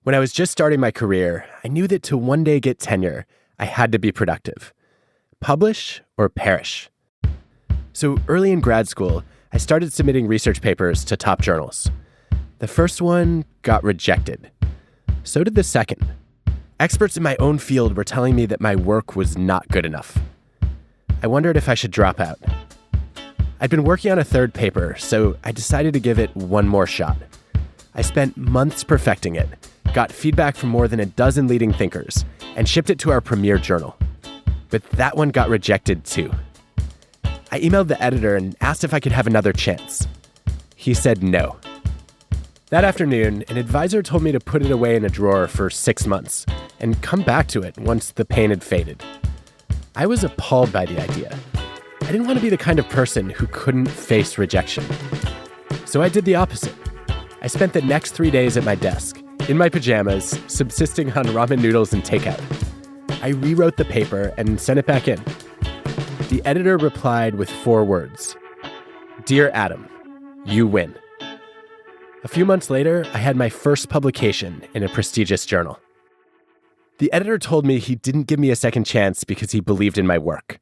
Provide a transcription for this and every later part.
When I was just starting my career, I knew that to one day get tenure, I had to be productive. Publish or perish. So early in grad school, I started submitting research papers to top journals. The first one got rejected. So did the second. Experts in my own field were telling me that my work was not good enough. I wondered if I should drop out. I'd been working on a third paper, so I decided to give it one more shot. I spent months perfecting it, got feedback from more than a dozen leading thinkers, and shipped it to our premier journal. But that one got rejected too. I emailed the editor and asked if I could have another chance. He said no. That afternoon, an advisor told me to put it away in a drawer for 6 months and come back to it once the pain had faded. I was appalled by the idea. I didn't want to be the kind of person who couldn't face rejection. So I did the opposite. I spent the next 3 days at my desk, in my pajamas, subsisting on ramen noodles and takeout. I rewrote the paper and sent it back in. The editor replied with 4 words. Dear Adam, you win. A few months later, I had my first publication in a prestigious journal. The editor told me he didn't give me a second chance because he believed in my work.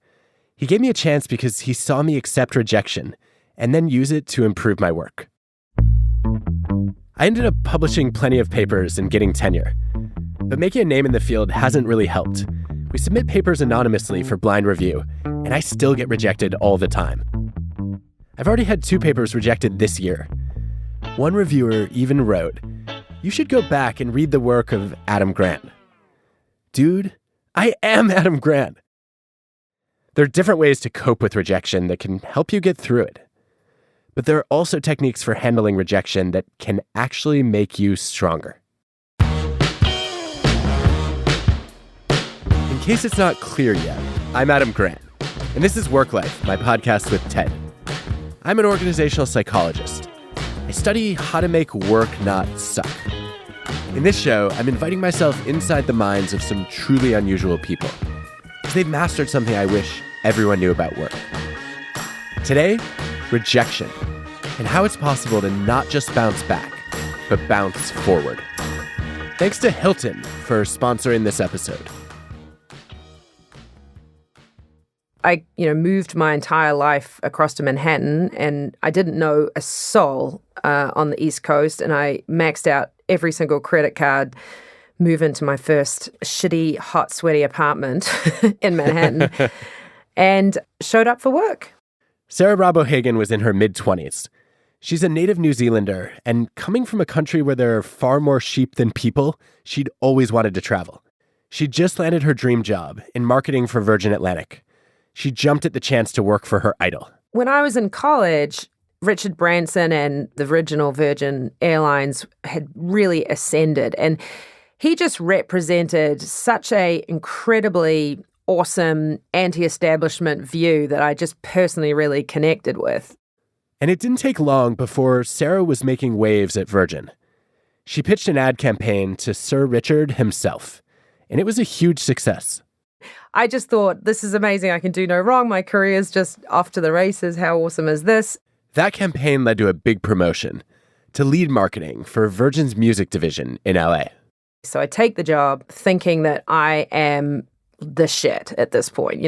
He gave me a chance because he saw me accept rejection and then use it to improve my work. I ended up publishing plenty of papers and getting tenure. But making a name in the field hasn't really helped. We submit papers anonymously for blind review, and I still get rejected all the time. I've already had 2 papers rejected this year. One reviewer even wrote, "You should go back and read the work of Adam Grant." Dude, I am Adam Grant. There are different ways to cope with rejection that can help you get through it. But there are also techniques for handling rejection that can actually make you stronger. In case it's not clear yet, I'm Adam Grant, and this is WorkLife, my podcast with Ted. I'm an organizational psychologist. I study how to make work not suck. In this show, I'm inviting myself inside the minds of some truly unusual people, because they've mastered something I wish everyone knew about work. Today, rejection, and how it's possible to not just bounce back, but bounce forward. Thanks to Hilton for sponsoring this episode. I, moved my entire life across to Manhattan, and I didn't know a soul on the East Coast, and I maxed out every single credit card, move into my first shitty, hot, sweaty apartment in Manhattan, and showed up for work. Sarah Rabo-Hagan was in her mid-20s. She's a native New Zealander, and coming from a country where there are far more sheep than people, she'd always wanted to travel. She'd just landed her dream job in marketing for Virgin Atlantic. She jumped at the chance to work for her idol. When I was in college, Richard Branson and the original Virgin Airlines had really ascended, and he just represented such a incredibly awesome anti-establishment view that I just personally really connected with. And it didn't take long before Sarah was making waves at Virgin. She pitched an ad campaign to Sir Richard himself, and it was a huge success. I just thought, this is amazing. I can do no wrong. My career is just off to the races. How awesome is this? That campaign led to a big promotion to lead marketing for Virgin's music division in LA. So I take the job thinking that I am the shit at this point.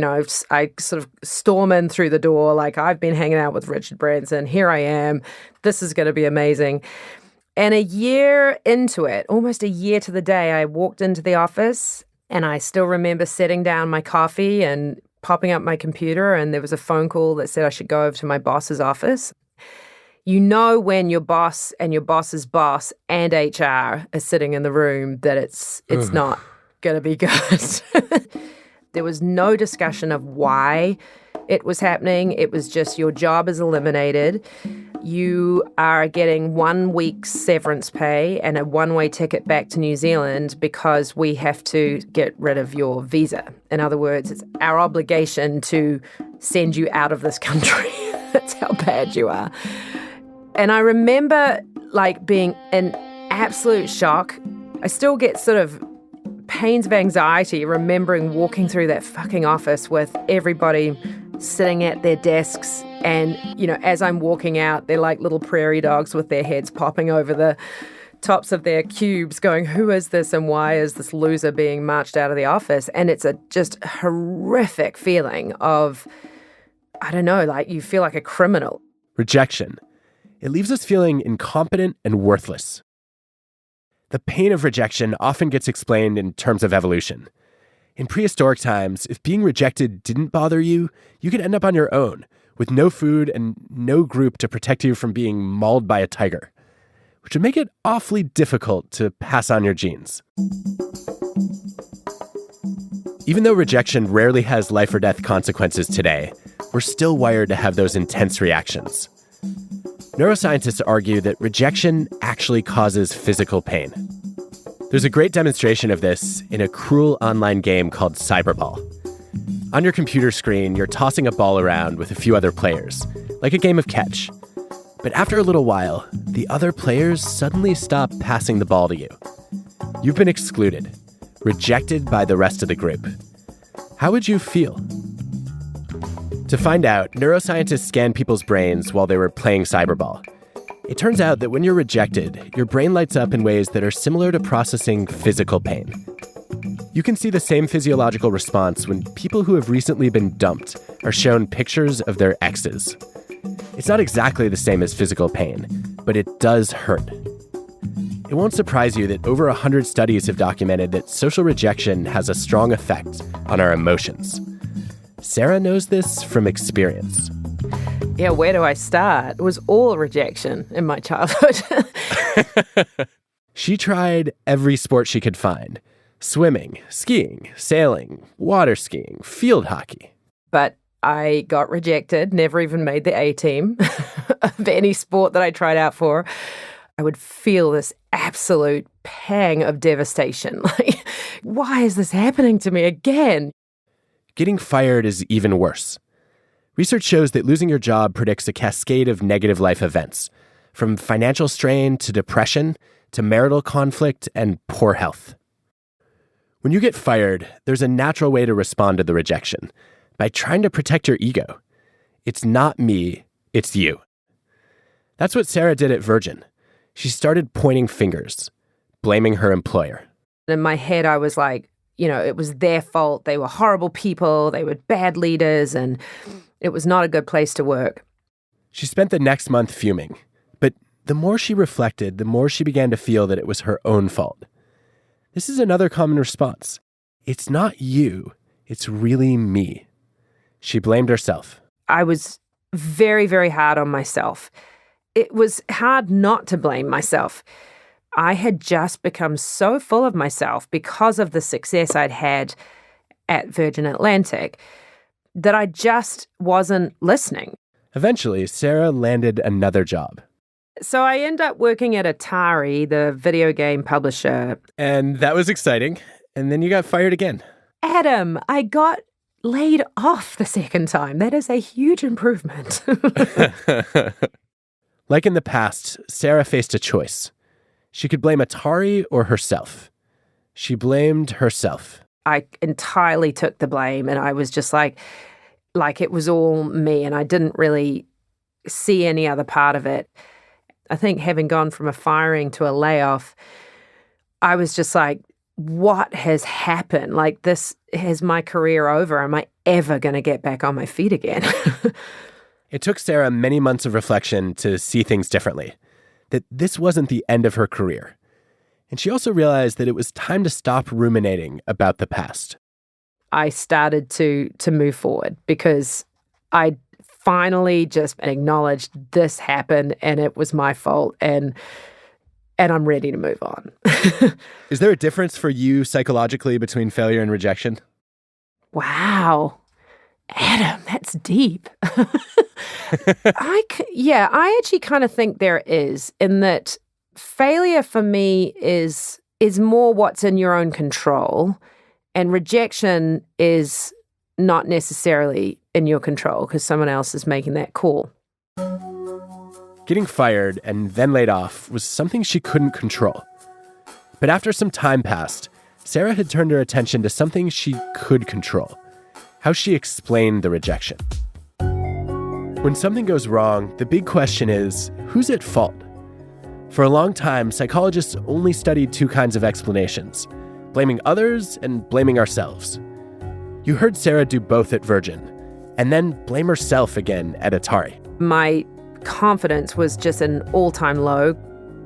I sort of storm in through the door like I've been hanging out with Richard Branson. Here I am. This is going to be amazing. And a year into it, almost a year to the day, I walked into the office and I still remember setting down my coffee and popping up my computer, and there was a phone call that said I should go over to my boss's office. You know when your boss and your boss's boss and HR are sitting in the room that it's not going to be good. There was no discussion of why it was happening. It was just your job is eliminated. You are getting 1 week's severance pay and a one-way ticket back to New Zealand because we have to get rid of your visa. In other words, it's our obligation to send you out of this country. That's how bad you are. And I remember being in absolute shock. I still get sort of pains of anxiety remembering walking through that fucking office with everybody sitting at their desks. And, as I'm walking out, they're like little prairie dogs with their heads popping over the tops of their cubes going, who is this and why is this loser being marched out of the office? And it's a just horrific feeling of, I don't know, like you feel like a criminal. Rejection. It leaves us feeling incompetent and worthless. The pain of rejection often gets explained in terms of evolution. In prehistoric times, if being rejected didn't bother you, you could end up on your own, with no food and no group to protect you from being mauled by a tiger, which would make it awfully difficult to pass on your genes. Even though rejection rarely has life or death consequences today, we're still wired to have those intense reactions. Neuroscientists argue that rejection actually causes physical pain. There's a great demonstration of this in a cruel online game called Cyberball. On your computer screen, you're tossing a ball around with a few other players, like a game of catch. But after a little while, the other players suddenly stop passing the ball to you. You've been excluded, rejected by the rest of the group. How would you feel? To find out, neuroscientists scanned people's brains while they were playing Cyberball. It turns out that when you're rejected, your brain lights up in ways that are similar to processing physical pain. You can see the same physiological response when people who have recently been dumped are shown pictures of their exes. It's not exactly the same as physical pain, but it does hurt. It won't surprise you that over 100 studies have documented that social rejection has a strong effect on our emotions. Sarah knows this from experience. Yeah, where do I start? It was all rejection in my childhood. She tried every sport she could find. Swimming, skiing, sailing, water skiing, field hockey. But I got rejected, never even made the A team of any sport that I tried out for. I would feel this absolute pang of devastation. Like, why is this happening to me again? Getting fired is even worse. Research shows that losing your job predicts a cascade of negative life events, from financial strain to depression to marital conflict and poor health. When you get fired, there's a natural way to respond to the rejection, by trying to protect your ego. It's not me, it's you. That's what Sarah did at Virgin. She started pointing fingers, blaming her employer. In my head, I was like, it was their fault. They were horrible people. They were bad leaders, and it was not a good place to work. She spent the next month fuming, but the more she reflected, the more she began to feel that it was her own fault. This is another common response. It's not you, it's really me. She blamed herself. I was very, very hard on myself. It was hard not to blame myself. I had just become so full of myself because of the success I'd had at Virgin Atlantic that I just wasn't listening. Eventually, Sarah landed another job. So I ended up working at Atari, the video game publisher. And that was exciting. And then you got fired again. Adam, I got laid off the second time. That is a huge improvement. Like in the past, Sarah faced a choice. She could blame Atari or herself. She blamed herself. I entirely took the blame, and I was just like it was all me, and I didn't really see any other part of it. I think having gone from a firing to a layoff, I was just like, what has happened? Like, this is my career over. Am I ever going to get back on my feet again? It took Sarah many months of reflection to see things differently, that this wasn't the end of her career. And she also realized that it was time to stop ruminating about the past. I started to move forward because I finally just acknowledged this happened and it was my fault, and I'm ready to move on. Is there a difference for you psychologically between failure and rejection? Wow. Adam, that's deep. I actually kind of think there is, in that failure for me is more what's in your own control, and rejection is not necessarily in your control because someone else is making that call. Getting fired and then laid off was something she couldn't control. But after some time passed, Sarah had turned her attention to something she could control: how she explained the rejection. When something goes wrong, the big question is, who's at fault? For a long time, psychologists only studied two kinds of explanations: blaming others and blaming ourselves. You heard Sarah do both at Virgin, and then blame herself again at Atari. My confidence was just an all-time low.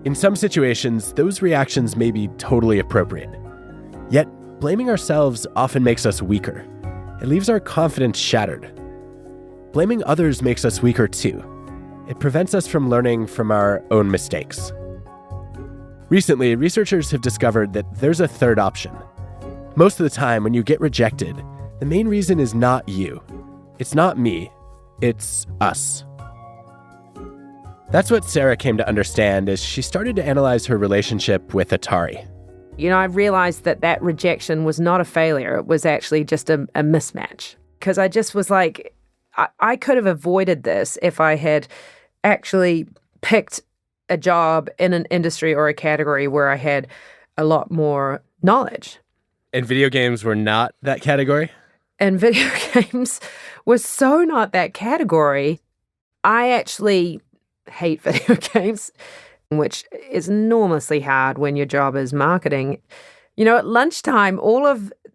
In some situations, those reactions may be totally appropriate. Yet, blaming ourselves often makes us weaker. It leaves our confidence shattered. Blaming others makes us weaker too. It prevents us from learning from our own mistakes. Recently, researchers have discovered that there's a third option. Most of the time, when you get rejected, the main reason is not you. It's not me. It's us. That's what Sarah came to understand as she started to analyze her relationship with Atari. I realized that rejection was not a failure. It was actually just a mismatch. Because I just was like, I could have avoided this if I had actually picked a job in an industry or a category where I had a lot more knowledge. And video games were not that category? And video games were so not that category. I actually hate video games, which is enormously hard when your job is marketing. At lunchtime,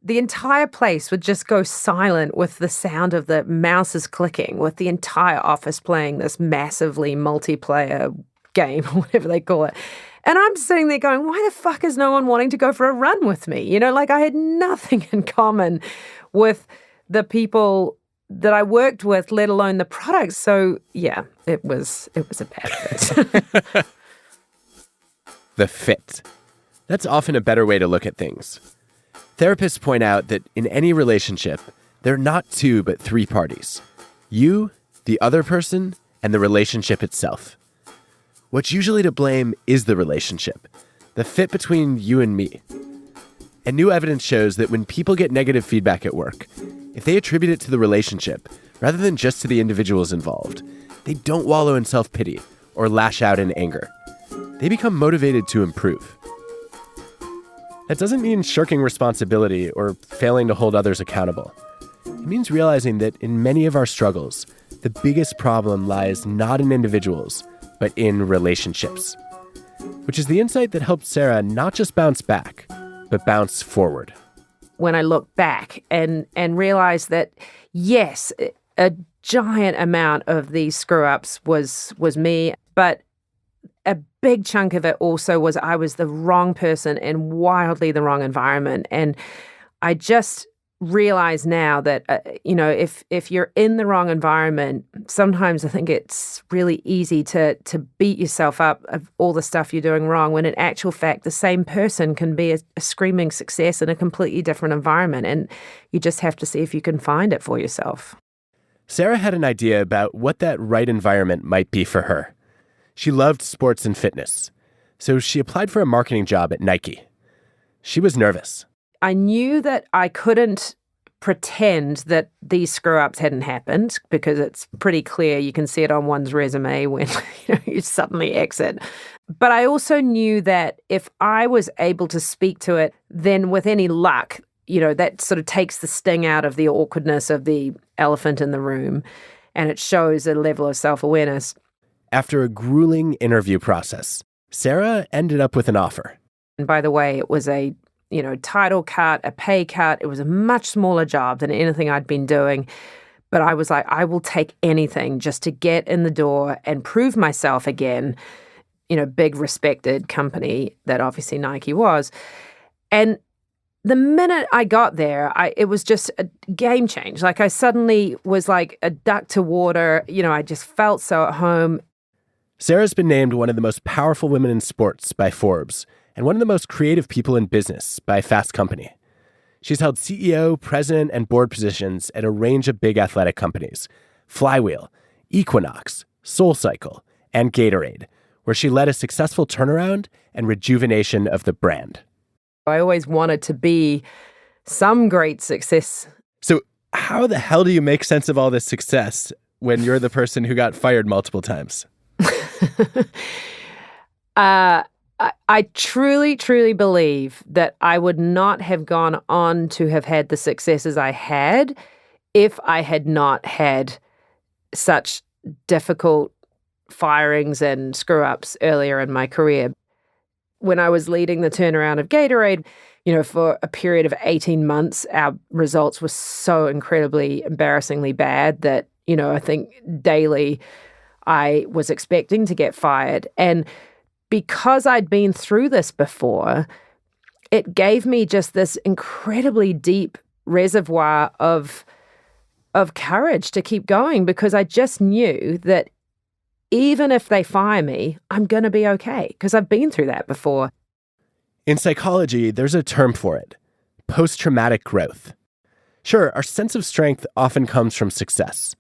the entire place would just go silent with the sound of the mouses clicking, with the entire office playing this massively multiplayer game, or whatever they call it. And I'm sitting there going, why the fuck is no one wanting to go for a run with me? I had nothing in common with the people that I worked with, let alone the products. So yeah, it was a bad fit. The fit. That's often a better way to look at things. Therapists point out that in any relationship, there are not two but three parties: you, the other person, and the relationship itself. What's usually to blame is the relationship, the fit between you and me. And new evidence shows that when people get negative feedback at work, if they attribute it to the relationship rather than just to the individuals involved, they don't wallow in self-pity or lash out in anger. They become motivated to improve. That doesn't mean shirking responsibility or failing to hold others accountable. It means realizing that in many of our struggles, the biggest problem lies not in individuals, but in relationships. Which is the insight that helped Sarah not just bounce back, but bounce forward. When I look back and realize that, yes, a giant amount of these screw-ups was me, but a big chunk of it also was I was the wrong person in wildly the wrong environment. And I just realize now that, if you're in the wrong environment, sometimes I think it's really easy to beat yourself up of all the stuff you're doing wrong, when in actual fact, the same person can be a screaming success in a completely different environment. And you just have to see if you can find it for yourself. Sarah had an idea about what that right environment might be for her. She loved sports and fitness, so she applied for a marketing job at Nike. She was nervous. I knew that I couldn't pretend that these screw-ups hadn't happened, because it's pretty clear. You can see it on one's resume when you suddenly exit. But I also knew that if I was able to speak to it, then with any luck, that sort of takes the sting out of the awkwardness of the elephant in the room, and it shows a level of self-awareness. After a grueling interview process, Sarah ended up with an offer. And by the way, it was a title cut, a pay cut. It was a much smaller job than anything I'd been doing. But I was like, I will take anything just to get in the door and prove myself again. Big respected company that obviously Nike was. And the minute I got there, it was just a game change. Like I suddenly was like a duck to water. I just felt so at home. Sarah's been named one of the most powerful women in sports by Forbes, and one of the most creative people in business by Fast Company. She's held CEO, president, and board positions at a range of big athletic companies: Flywheel, Equinox, SoulCycle, and Gatorade, where she led a successful turnaround and rejuvenation of the brand. I always wanted to be some great success. So how the hell do you make sense of all this success when you're the person who got fired multiple times? I truly, truly believe that I would not have gone on to have had the successes I had if I had not had such difficult firings and screw-ups earlier in my career. When I was leading the turnaround of Gatorade, for a period of 18 months, our results were so incredibly embarrassingly bad that, I think daily I was expecting to get fired. And because I'd been through this before, it gave me just this incredibly deep reservoir of courage to keep going, because I just knew that even if they fire me, I'm going to be okay because I've been through that before. In psychology, there's a term for it: post-traumatic growth. Sure, our sense of strength often comes from success,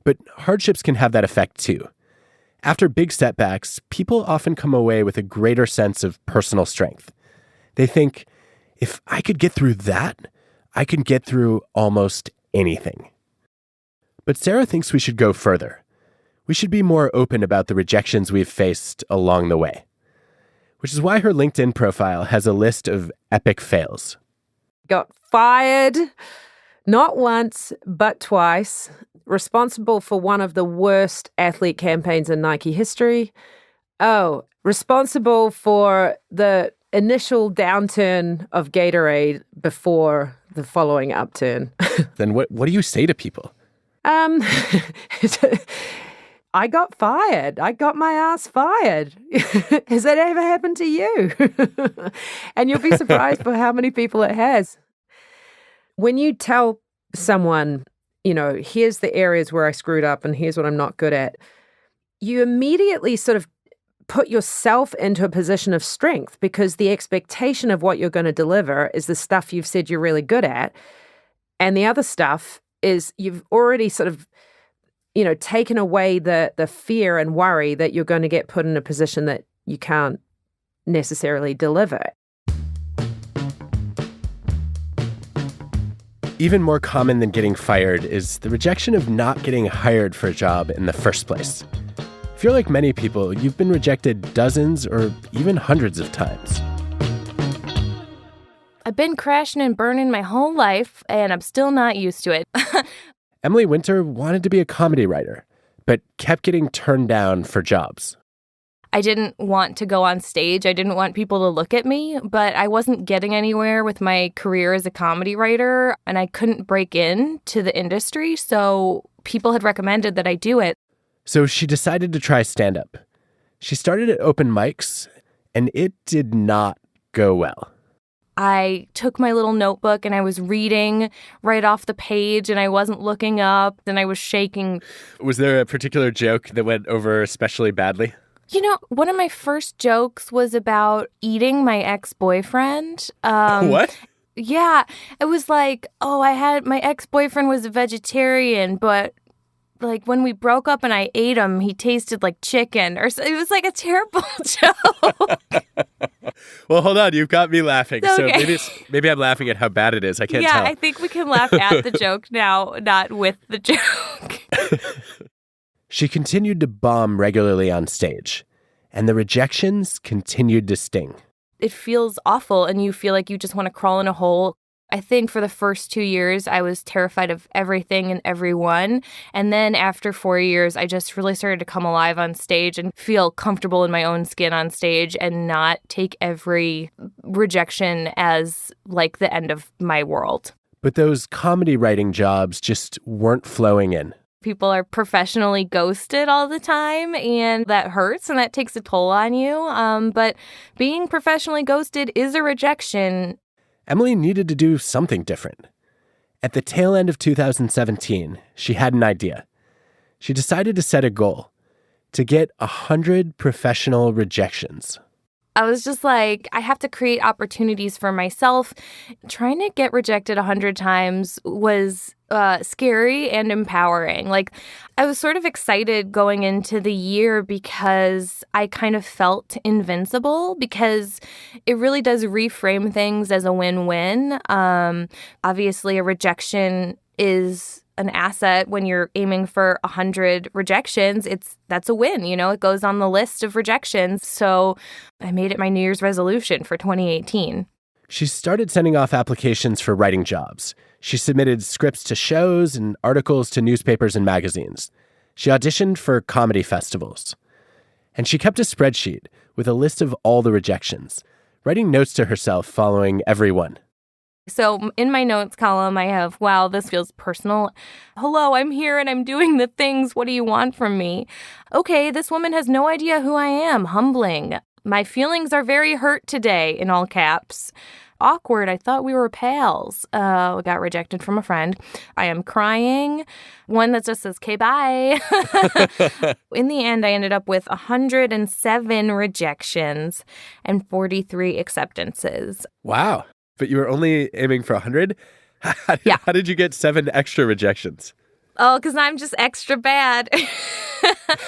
but hardships can have that effect too. After big setbacks, people often come away with a greater sense of personal strength. They think, if I could get through that, I can get through almost anything. But Sarah thinks we should go further. We should be more open about the rejections we've faced along the way, which is why her LinkedIn profile has a list of epic fails. Got fired, not once, but twice. Responsible for one of the worst athlete campaigns in Nike history. Oh, responsible for the initial downturn of Gatorade before the following upturn. Then what do you say to people? I got fired. I got my ass fired. Has that ever happened to you? And you'll be surprised for how many people it has. When you tell someone, here's the areas where I screwed up and here's what I'm not good at, you immediately sort of put yourself into a position of strength, because the expectation of what you're going to deliver is the stuff you've said you're really good at. And the other stuff is you've already sort of, taken away the fear and worry that you're going to get put in a position that you can't necessarily deliver. Even more common than getting fired is the rejection of not getting hired for a job in the first place. If you're like many people, you've been rejected dozens or even hundreds of times. I've been crashing and burning my whole life, and I'm still not used to it. Emily Winter wanted to be a comedy writer, but kept getting turned down for jobs. I didn't want to go on stage. I didn't want people to look at me, but I wasn't getting anywhere with my career as a comedy writer, and I couldn't break into the industry, so people had recommended that I do it. So she decided to try stand-up. She started at open mics, and it did not go well. I took my little notebook and I was reading right off the page and I wasn't looking up and I was shaking. Was there a particular joke that went over especially badly? One of my first jokes was about eating my ex-boyfriend. What? Yeah. It was like, my ex-boyfriend was a vegetarian, but like when we broke up and I ate him, he tasted like chicken. Or so, it was like a terrible joke. Well, hold on. You've got me laughing. Okay. So maybe I'm laughing at how bad it is. I can't tell. Yeah, I think we can laugh at the joke now, not with the joke. She continued to bomb regularly on stage, and the rejections continued to sting. It feels awful, and you feel like you just want to crawl in a hole. I think for the first 2 years, I was terrified of everything and everyone. And then after 4 years, I just really started to come alive on stage and feel comfortable in my own skin on stage and not take every rejection as like the end of my world. But those comedy writing jobs just weren't flowing in. People are professionally ghosted all the time, and that hurts and that takes a toll on you. But being professionally ghosted is a rejection. Emily needed to do something different. At the tail end of 2017, she had an idea. She decided to set a goal: to get 100 professional rejections. I was just like, I have to create opportunities for myself. Trying to get rejected 100 times was scary and empowering. Like, I was sort of excited going into the year because I kind of felt invincible, because it really does reframe things as a win-win. Obviously, a rejection is an asset. When you're aiming for 100 rejections, that's a win. It goes on the list of rejections. So I made it my New Year's resolution for 2018. She started sending off applications for writing jobs. She submitted scripts to shows and articles to newspapers and magazines. She auditioned for comedy festivals. And she kept a spreadsheet with a list of all the rejections, writing notes to herself following every one. So in my notes column, I have, wow, this feels personal. Hello, I'm here and I'm doing the things. What do you want from me? Okay, this woman has no idea who I am. Humbling. My feelings are very hurt today, in all caps. Awkward. I thought we were pals. Got rejected from a friend. I am crying. One that just says, okay, bye. In the end, I ended up with 107 rejections and 43 acceptances. Wow. But you were only aiming for 100? Yeah. How did you get 7 extra rejections? Oh, because I'm just extra bad.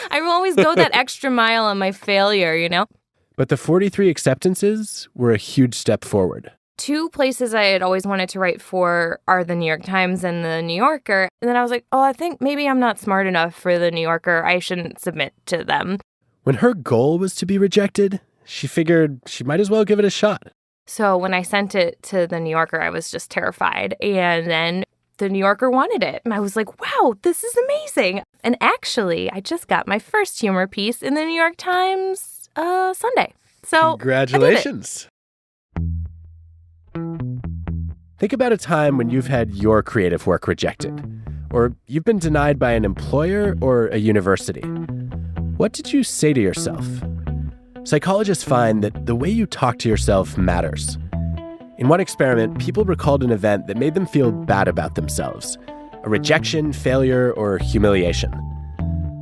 I always go that extra mile on my failure, you know? But the 43 acceptances were a huge step forward. 2 places I had always wanted to write for are the New York Times and the New Yorker. And then I was like, oh, I think maybe I'm not smart enough for the New Yorker. I shouldn't submit to them. When her goal was to be rejected, she figured she might as well give it a shot. So when I sent it to the New Yorker, I was just terrified. And then the New Yorker wanted it. And I was like, wow, this is amazing. And actually, I just got my first humor piece in the New York Times Sunday. So congratulations. Think about a time when you've had your creative work rejected, or you've been denied by an employer or a university. What did you say to yourself? Psychologists find that the way you talk to yourself matters. In one experiment, people recalled an event that made them feel bad about themselves, a rejection, failure, or humiliation.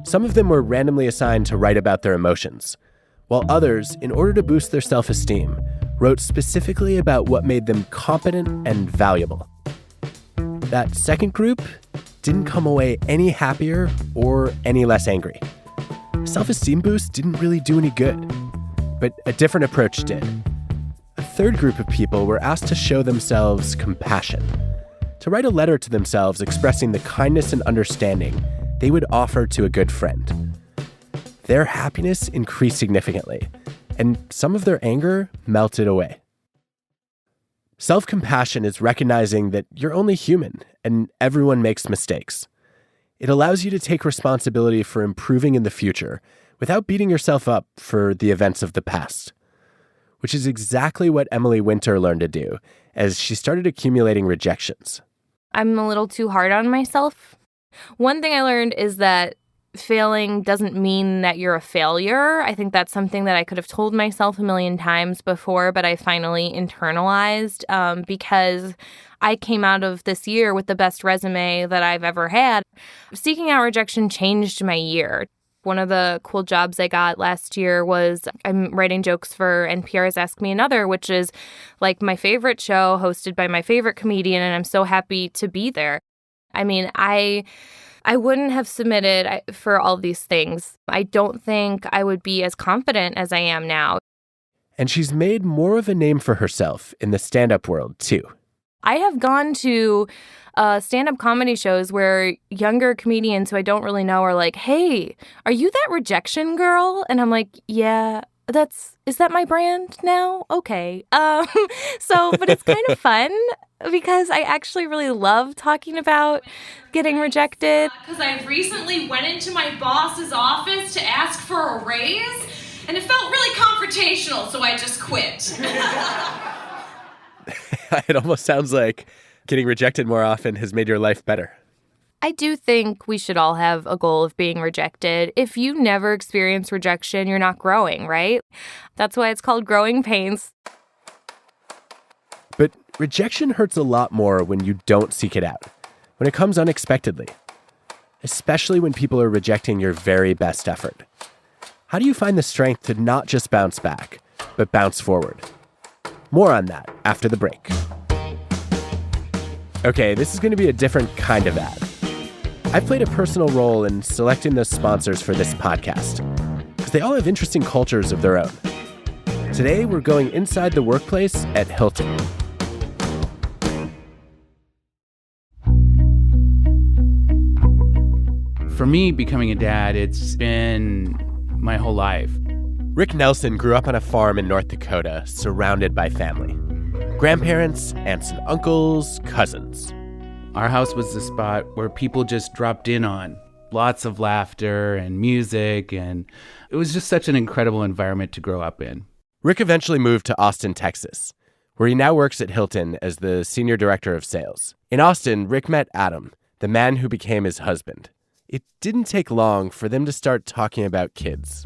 Some of them were randomly assigned to write about their emotions, while others, in order to boost their self-esteem, wrote specifically about what made them competent and valuable. That second group didn't come away any happier or any less angry. Self-esteem boost didn't really do any good, but a different approach did. A third group of people were asked to show themselves compassion, to write a letter to themselves expressing the kindness and understanding they would offer to a good friend. Their happiness increased significantly, and some of their anger melted away. Self-compassion is recognizing that you're only human and everyone makes mistakes. It allows you to take responsibility for improving in the future without beating yourself up for the events of the past, which is exactly what Emily Winter learned to do as she started accumulating rejections. I'm a little too hard on myself. One thing I learned is that failing doesn't mean that you're a failure. I think that's something that I could have told myself a million times before, but I finally internalized because I came out of this year with the best resume that I've ever had. Seeking out rejection changed my year. One of the cool jobs I got last year was I'm writing jokes for NPR's Ask Me Another, which is like my favorite show hosted by my favorite comedian, and I'm so happy to be there. I mean, I wouldn't have submitted for all these things. I don't think I would be as confident as I am now. And she's made more of a name for herself in the stand-up world, too. I have gone to stand-up comedy shows where younger comedians who I don't really know are like, hey, are you that rejection girl? And I'm like, yeah, is that my brand now? Okay. But it's kind of fun because I actually really love talking about getting rejected. Because I recently went into my boss's office to ask for a raise, and it felt really confrontational, so I just quit. It almost sounds like getting rejected more often has made your life better. I do think we should all have a goal of being rejected. If you never experience rejection, you're not growing, right? That's why it's called Growing Pains. But rejection hurts a lot more when you don't seek it out, when it comes unexpectedly, especially when people are rejecting your very best effort. How do you find the strength to not just bounce back, but bounce forward? More on that after the break. Okay, this is going to be a different kind of ad. I've played a personal role in selecting the sponsors for this podcast, because they all have interesting cultures of their own. Today, we're going inside the workplace at Hilton. For me, becoming a dad, it's been my whole life. Rick Nelson grew up on a farm in North Dakota, surrounded by family. Grandparents, aunts and uncles, cousins. Our house was the spot where people just dropped in on. lots of laughter and music, and it was just such an incredible environment to grow up in. Rick eventually moved to Austin, Texas, where he now works at Hilton as the senior director of sales. In Austin, Rick met Adam, the man who became his husband. It didn't take long for them to start talking about kids.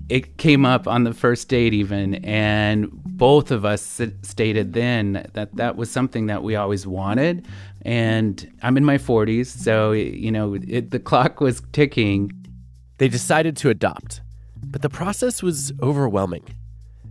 It came up on the first date even, and both of us stated then that that was something that we always wanted. And I'm in my 40s, so, the clock was ticking. They decided to adopt, but the process was overwhelming.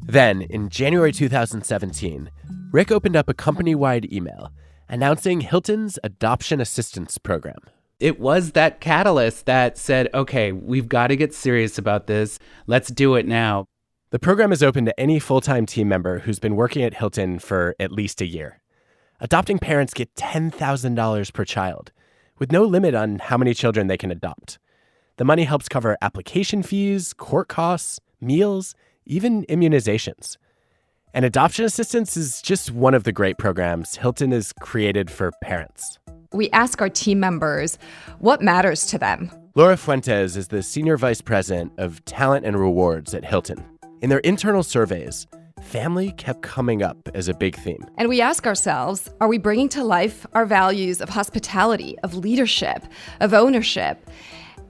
Then, in January 2017, Rick opened up a company-wide email announcing Hilton's Adoption Assistance Program. It was that catalyst that said, okay, we've got to get serious about this. Let's do it now. The program is open to any full-time team member who's been working at Hilton for at least a year. Adopting parents get $10,000 per child, with no limit on how many children they can adopt. The money helps cover application fees, court costs, meals, even immunizations. And adoption assistance is just one of the great programs Hilton has created for parents. We ask our team members what matters to them. Laura Fuentes is the Senior Vice President of Talent and Rewards at Hilton. In their internal surveys, family kept coming up as a big theme. And we ask ourselves, are we bringing to life our values of hospitality, of leadership, of ownership?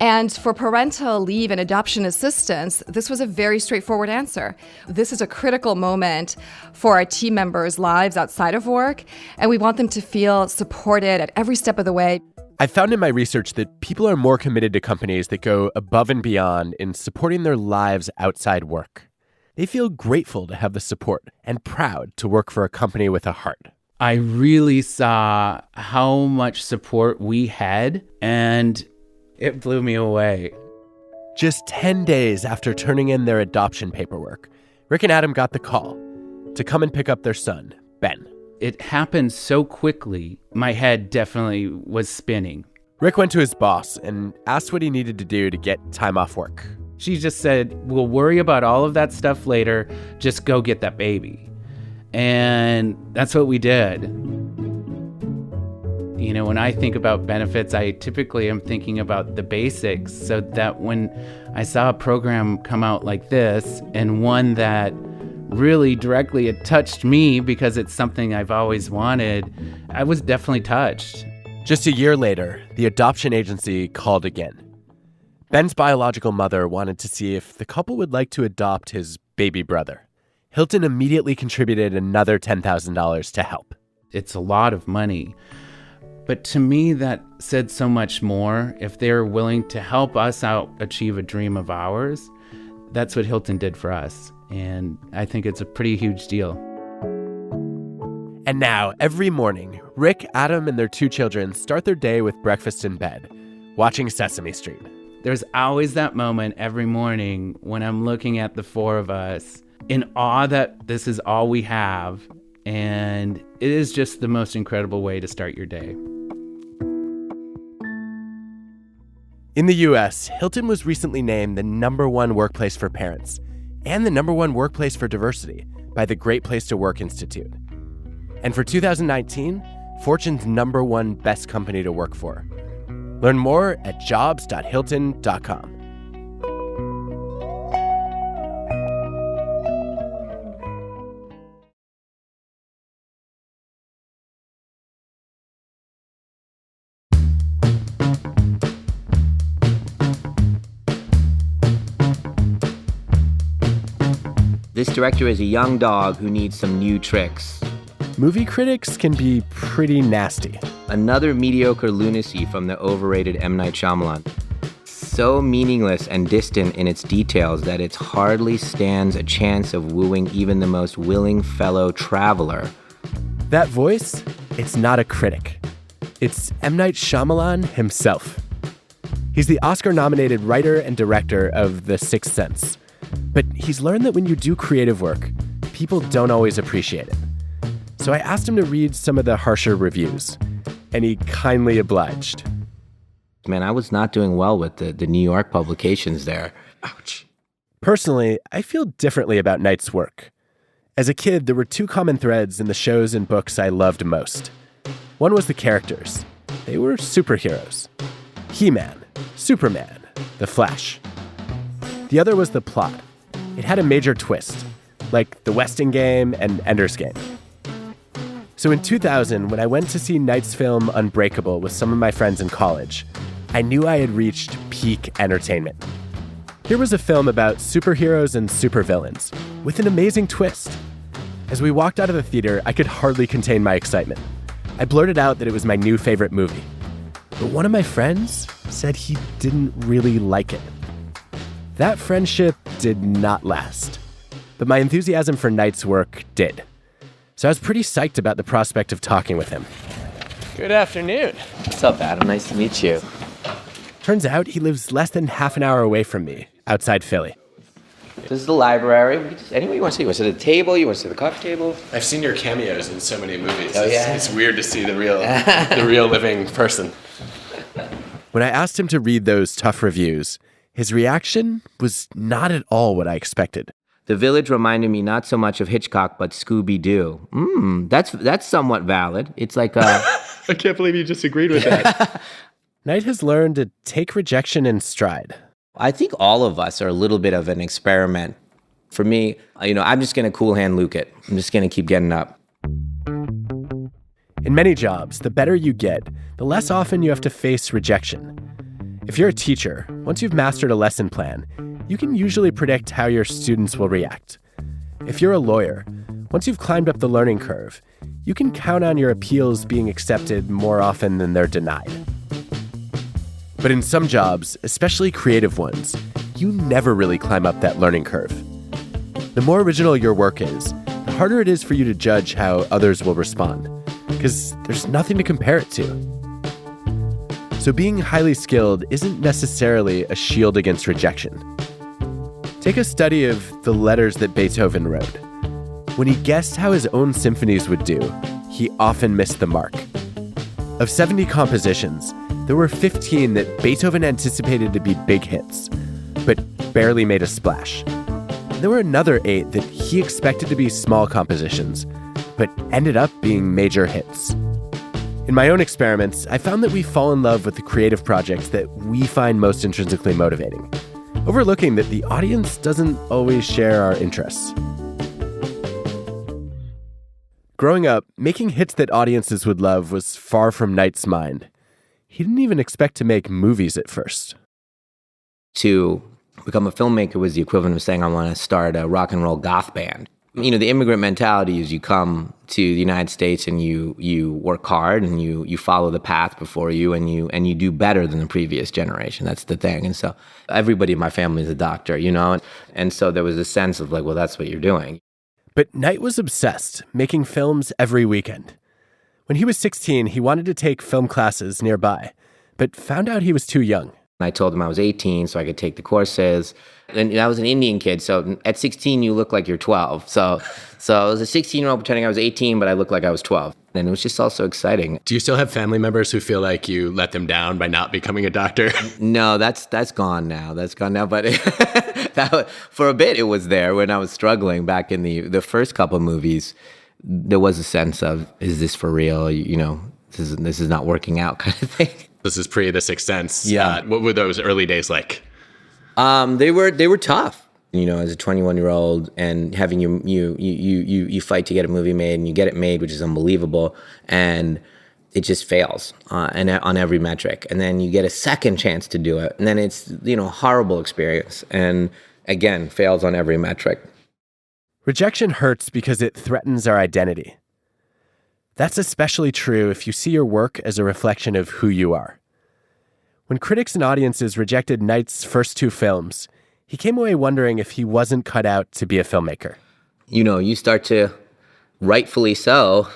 And for parental leave and adoption assistance, this was a very straightforward answer. This is a critical moment for our team members' lives outside of work, and we want them to feel supported at every step of the way. I found in my research that people are more committed to companies that go above and beyond in supporting their lives outside work. They feel grateful to have the support and proud to work for a company with a heart. I really saw how much support we had, and it blew me away. Just 10 days after turning in their adoption paperwork, Rick and Adam got the call to come and pick up their son, Ben. It happened so quickly, my head definitely was spinning. Rick went to his boss and asked what he needed to do to get time off work. She just said, we'll worry about all of that stuff later, just go get that baby. And that's what we did. When I think about benefits, I typically am thinking about the basics, so that when I saw a program come out like this, and one that really directly it touched me because it's something I've always wanted, I was definitely touched. Just a year later, the adoption agency called again. Ben's biological mother wanted to see if the couple would like to adopt his baby brother. Hilton immediately contributed another $10,000 to help. It's a lot of money. But to me, that said so much more. If they're willing to help us out achieve a dream of ours, that's what Hilton did for us. And I think it's a pretty huge deal. And now, every morning, Rick, Adam, and their 2 children start their day with breakfast in bed, watching Sesame Street. There's always that moment every morning when I'm looking at the 4 of us in awe that this is all we have. And it is just the most incredible way to start your day. In the U.S., Hilton was recently named the #1 workplace for parents and the #1 workplace for diversity by the Great Place to Work Institute. And for 2019, Fortune's #1 best company to work for. Learn more at jobs.hilton.com. This director is a young dog who needs some new tricks. Movie critics can be pretty nasty. Another mediocre lunacy from the overrated M. Night Shyamalan. So meaningless and distant in its details that it hardly stands a chance of wooing even the most willing fellow traveler. That voice, it's not a critic. It's M. Night Shyamalan himself. He's the Oscar-nominated writer and director of The Sixth Sense. But he's learned that when you do creative work, people don't always appreciate it. So I asked him to read some of the harsher reviews, and he kindly obliged. Man, I was not doing well with the New York publications there. Ouch. Personally, I feel differently about Night's work. As a kid, there were 2 common threads in the shows and books I loved most. One was the characters. They were superheroes. He-Man, Superman, The Flash. The other was the plot. It had a major twist, like the Westing game and Ender's Game. So in 2000, when I went to see Knight's film Unbreakable with some of my friends in college, I knew I had reached peak entertainment. Here was a film about superheroes and supervillains, with an amazing twist. As we walked out of the theater, I could hardly contain my excitement. I blurted out that it was my new favorite movie. But one of my friends said he didn't really like it. That friendship did not last. But my enthusiasm for Knight's work did. So I was pretty psyched about the prospect of talking with him. Good afternoon. What's up, Adam? Nice to meet you. Turns out he lives less than half an hour away from me, outside Philly. This is the library. Anywhere you want to see. You want to sit at the table? You want to sit at the coffee table? I've seen your cameos in so many movies. Oh, yeah? It's weird to see the real living person. When I asked him to read those tough reviews, his reaction was not at all what I expected. The Village reminded me not so much of Hitchcock, but Scooby-Doo. That's somewhat valid. It's like a... I can't believe you just agreed with that. Knight has learned to take rejection in stride. I think all of us are a little bit of an experiment. For me, I'm just going to cool hand Luke it. I'm just going to keep getting up. In many jobs, the better you get, the less often you have to face rejection. If you're a teacher, once you've mastered a lesson plan, you can usually predict how your students will react. If you're a lawyer, once you've climbed up the learning curve, you can count on your appeals being accepted more often than they're denied. But in some jobs, especially creative ones, you never really climb up that learning curve. The more original your work is, the harder it is for you to judge how others will respond, because there's nothing to compare it to. So being highly skilled isn't necessarily a shield against rejection. Take a study of the letters that Beethoven wrote. When he guessed how his own symphonies would do, he often missed the mark. Of 70 compositions, there were 15 that Beethoven anticipated to be big hits, but barely made a splash. There were another 8 that he expected to be small compositions, but ended up being major hits. In my own experiments, I found that we fall in love with the creative projects that we find most intrinsically motivating, overlooking that the audience doesn't always share our interests. Growing up, making hits that audiences would love was far from Knight's mind. He didn't even expect to make movies at first. To become a filmmaker was the equivalent of saying, I want to start a rock and roll goth band. The immigrant mentality is you come to the United States and you work hard and you follow the path before you and you do better than the previous generation. That's the thing. And so everybody in my family is a doctor, and so there was a sense of like, well, that's what you're doing. But Knight was obsessed, making films every weekend. When he was 16, he wanted to take film classes nearby, but found out he was too young. I told him I was 18 so I could take the courses. And I was an Indian kid, so at 16 you look like you're 12. So I was a 16-year-old pretending I was 18, but I looked like I was 12. And it was just all so exciting. Do you still have family members who feel like you let them down by not becoming a doctor? No, that's gone now. That's gone now. But for a bit it was there when I was struggling back in the first couple of movies. There was a sense of, is this for real? This is not working out kind of thing. This is pre The Sixth Sense. Yeah. What were those early days like? They were tough. As a 21-year-old and having you fight to get a movie made and you get it made, which is unbelievable, and it just fails and on every metric. And then you get a second chance to do it, and then it's a horrible experience, and again fails on every metric. Rejection hurts because it threatens our identity. That's especially true if you see your work as a reflection of who you are. When critics and audiences rejected Knight's first 2 films, he came away wondering if he wasn't cut out to be a filmmaker. You start to, rightfully so,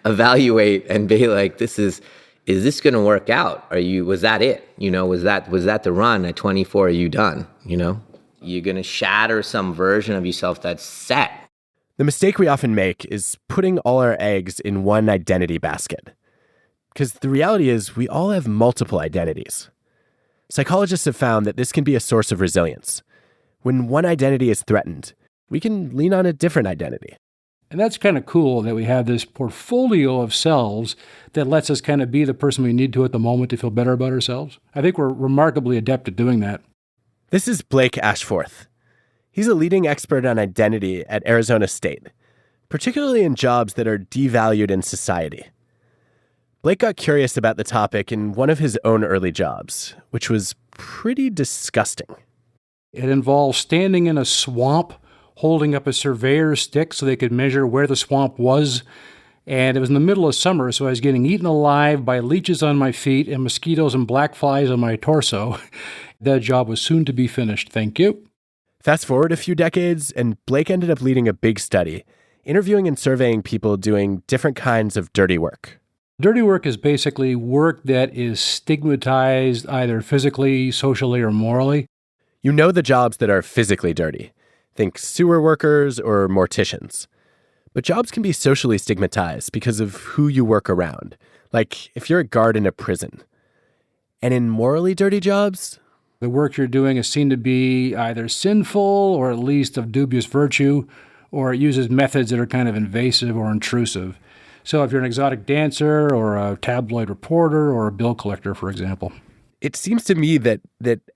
evaluate and be like, is this going to work out? Was that it? Was that the run? At 24, are you done? You're going to shatter some version of yourself that's set. The mistake we often make is putting all our eggs in one identity basket. Because the reality is we all have multiple identities. Psychologists have found that this can be a source of resilience. When one identity is threatened, we can lean on a different identity. And that's kind of cool that we have this portfolio of selves that lets us kind of be the person we need to at the moment to feel better about ourselves. I think we're remarkably adept at doing that. This is Blake Ashforth. He's a leading expert on identity at Arizona State, particularly in jobs that are devalued in society. Blake got curious about the topic in one of his own early jobs, which was pretty disgusting. It involves standing in a swamp, holding up a surveyor's stick so they could measure where the swamp was. And it was in the middle of summer, so I was getting eaten alive by leeches on my feet and mosquitoes and black flies on my torso. That job was soon to be finished. Thank you. Fast forward a few decades, and Blake ended up leading a big study, interviewing and surveying people doing different kinds of dirty work. Dirty work is basically work that is stigmatized either physically, socially, or morally. You know the jobs that are physically dirty. Think sewer workers or morticians. But jobs can be socially stigmatized because of who you work around, like if you're a guard in a prison. And in morally dirty jobs, the work you're doing is seen to be either sinful or at least of dubious virtue, or it uses methods that are kind of invasive or intrusive. So if you're an exotic dancer or a tabloid reporter or a bill collector, for example. It seems to me that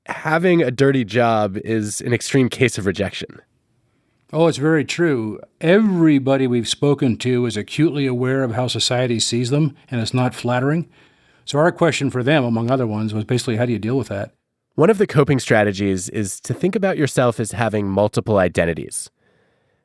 having a dirty job is an extreme case of rejection. Oh, it's very true. Everybody we've spoken to is acutely aware of how society sees them, and it's not flattering. So our question for them, among other ones, was basically, how do you deal with that? One of the coping strategies is to think about yourself as having multiple identities.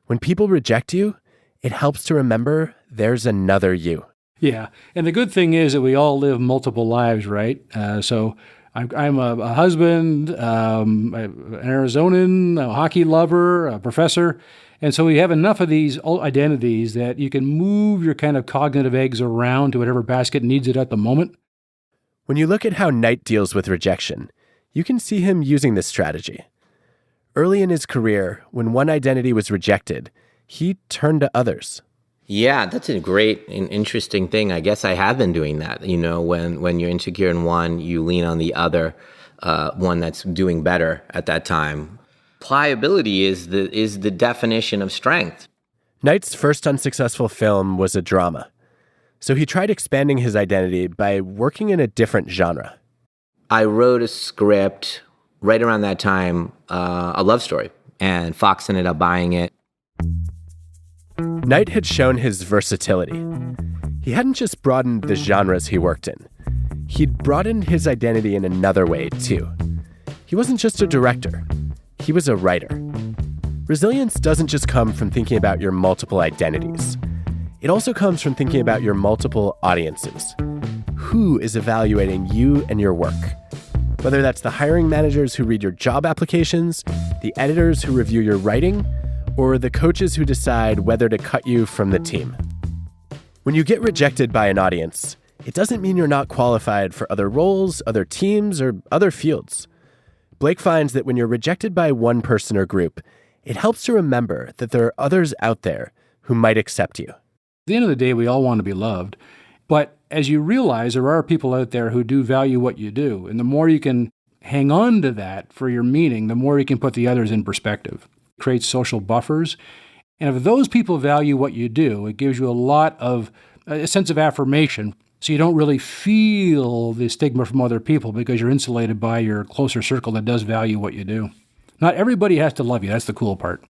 When people reject you, it helps to remember there's another you. Yeah, and the good thing is that we all live multiple lives, right? So I'm a husband, an Arizonan, a hockey lover, a professor. And so we have enough of these identities that you can move your kind of cognitive eggs around to whatever basket needs it at the moment. When you look at how Knight deals with rejection, you can see him using this strategy. Early in his career, when one identity was rejected, he turned to others. Yeah, that's a great and interesting thing. I guess I have been doing that. You know, when you're insecure in one, you lean on the other, one that's doing better at that time. Pliability is the definition of strength. Knight's first unsuccessful film was a drama. So he tried expanding his identity by working in a different genre. I wrote a script right around that time, a love story, and Fox ended up buying it. Knight had shown his versatility. He hadn't just broadened the genres he worked in. He'd broadened his identity in another way, too. He wasn't just a director. He was a writer. Resilience doesn't just come from thinking about your multiple identities. It also comes from thinking about your multiple audiences. Who is evaluating you and your work? Whether that's the hiring managers who read your job applications, the editors who review your writing, or the coaches who decide whether to cut you from the team. When you get rejected by an audience, it doesn't mean you're not qualified for other roles, other teams, or other fields. Blake finds that when you're rejected by one person or group, it helps to remember that there are others out there who might accept you. At the end of the day, we all want to be loved. But as you realize, there are people out there who do value what you do. And the more you can hang on to that for your meaning, the more you can put the others in perspective. Create social buffers. And if those people value what you do, it gives you a sense of affirmation. So you don't really feel the stigma from other people because you're insulated by your closer circle that does value what you do. Not everybody has to love you. That's the cool part.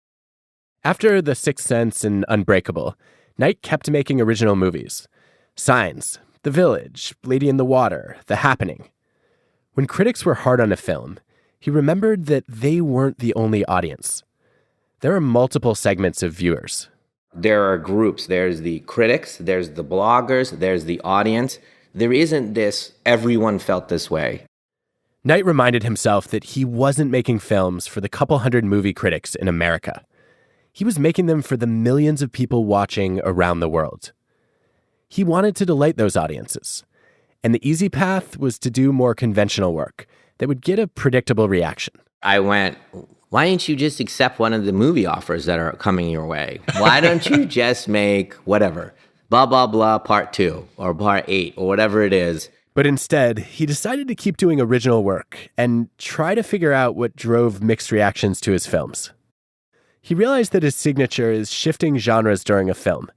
After The Sixth Sense and Unbreakable, Knight kept making original movies. Signs, The Village, Lady in the Water, The Happening. When critics were hard on a film, he remembered that they weren't the only audience. There are multiple segments of viewers. There are groups. There's the critics, there's the bloggers, there's the audience. There isn't this, everyone felt this way. Knight reminded himself that he wasn't making films for the couple hundred movie critics in America. He was making them for the millions of people watching around the world. He wanted to delight those audiences. And the easy path was to do more conventional work that would get a predictable reaction. I went, why don't you just accept one of the movie offers that are coming your way? Why don't you just make whatever, blah, blah, blah, part 2 or part 8 or whatever it is. But instead, he decided to keep doing original work and try to figure out what drove mixed reactions to his films. he realized that his signature is shifting genres during a film.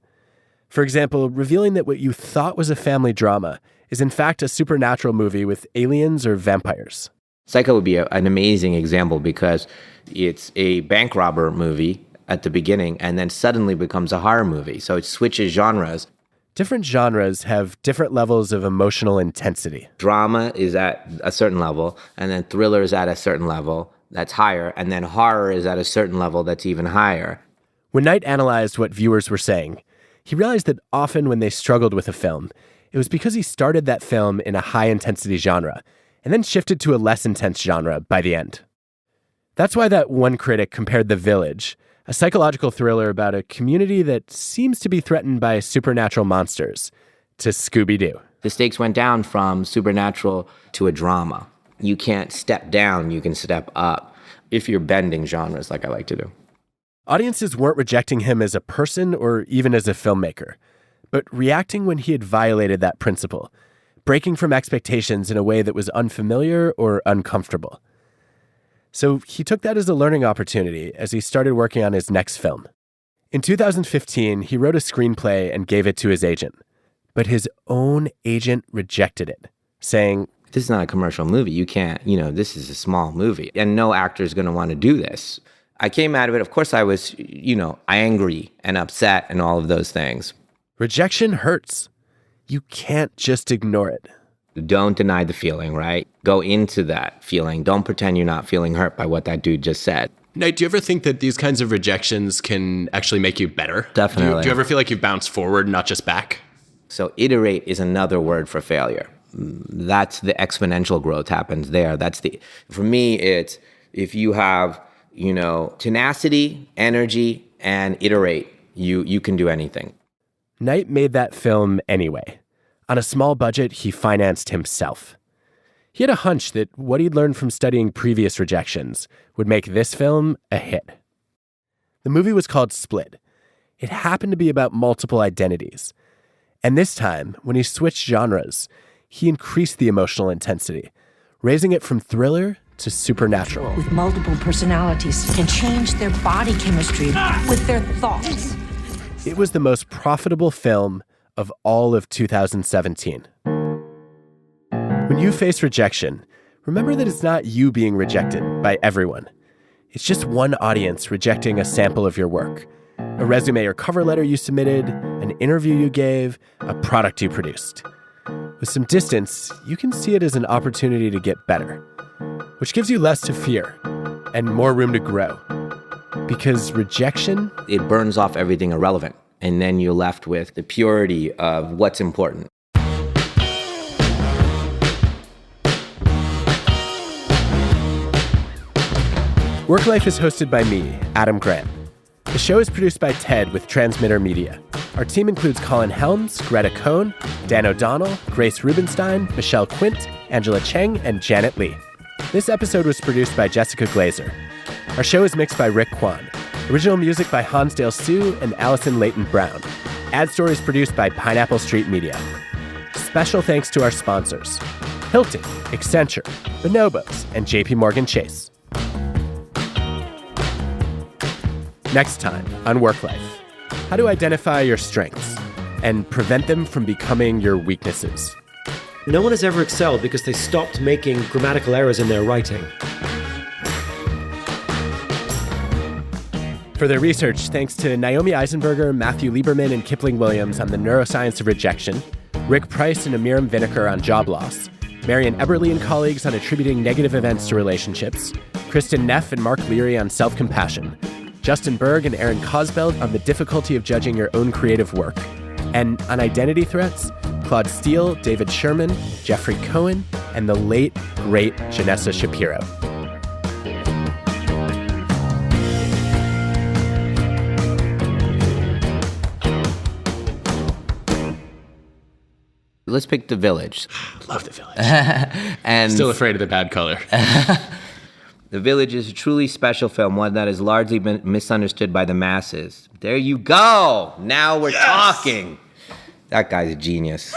For example, revealing that what you thought was a family drama is in fact a supernatural movie with aliens or vampires. Psycho would be an amazing example because it's a bank robber movie at the beginning and then suddenly becomes a horror movie. So it switches genres. Different genres have different levels of emotional intensity. Drama is at a certain level, and then thriller is at a certain level that's higher, and then horror is at a certain level that's even higher. When Knight analyzed what viewers were saying, he realized that often when they struggled with a film, it was because he started that film in a high-intensity genre and then shifted to a less intense genre by the end. That's why that one critic compared The Village, a psychological thriller about a community that seems to be threatened by supernatural monsters, to Scooby-Doo. The stakes went down from supernatural to a drama. You can't step down, you can step up, if you're bending genres like I like to do. Audiences weren't rejecting him as a person or even as a filmmaker, but reacting when he had violated that principle, breaking from expectations in a way that was unfamiliar or uncomfortable. So he took that as a learning opportunity as he started working on his next film. In 2015, he wrote a screenplay and gave it to his agent. But his own agent rejected it, saying, "This is not a commercial movie. You can't, this is a small movie. And no actor is going to want to do this." I came out of it. Of course, I was, angry and upset and all of those things. Rejection hurts. You can't just ignore it. Don't deny the feeling, right? Go into that feeling. Don't pretend you're not feeling hurt by what that dude just said. Knight, do you ever think that these kinds of rejections can actually make you better? Definitely. Do you ever feel like you've bounced forward, not just back? So iterate is another word for failure. That's the exponential growth happens there. For me, it's if you have, tenacity, energy, and iterate, you can do anything. Knight made that film anyway. On a small budget, he financed himself. He had a hunch that what he'd learned from studying previous rejections would make this film a hit. The movie was called Split. It happened to be about multiple identities. And this time, when he switched genres, he increased the emotional intensity, raising it from thriller to supernatural. With multiple personalities can change their body chemistry with their thoughts. It was the most profitable film of all of 2017. When you face rejection, remember that it's not you being rejected by everyone. It's just one audience rejecting a sample of your work. A resume or cover letter you submitted, an interview you gave, a product you produced. With some distance, you can see it as an opportunity to get better, which gives you less to fear and more room to grow. Because rejection... it burns off everything irrelevant, and then you're left with the purity of what's important. WorkLife is hosted by me, Adam Grant. The show is produced by Ted with Transmitter Media. Our team includes Colin Helms, Greta Cohn, Dan O'Donnell, Grace Rubenstein, Michelle Quint, Angela Cheng, and Janet Lee. This episode was produced by Jessica Glazer. Our show is mixed by Rick Kwan. Original music by Hansdale Sue and Allison Leighton Brown. Ad stories produced by Pineapple Street Media. Special thanks to our sponsors: Hilton, Accenture, Bonobos, and JPMorgan Chase. Next time on WorkLife, how to identify your strengths and prevent them from becoming your weaknesses. No one has ever excelled because they stopped making grammatical errors in their writing. For their research, thanks to Naomi Eisenberger, Matthew Lieberman, and Kipling Williams on the neuroscience of rejection, Rick Price and Amiram Vinegar on job loss, Marian Eberly and colleagues on attributing negative events to relationships, Kristen Neff and Mark Leary on self-compassion, Justin Berg and Aaron Cosbeld on the difficulty of judging your own creative work, and on identity threats, Claude Steele, David Sherman, Jeffrey Cohen, and the late, great Janessa Shapiro. Let's pick The Village. Love The Village. And still afraid of the bad color. The Village is a truly special film, one that has largely been misunderstood by the masses. There you go. Now we're talking. That guy's a genius.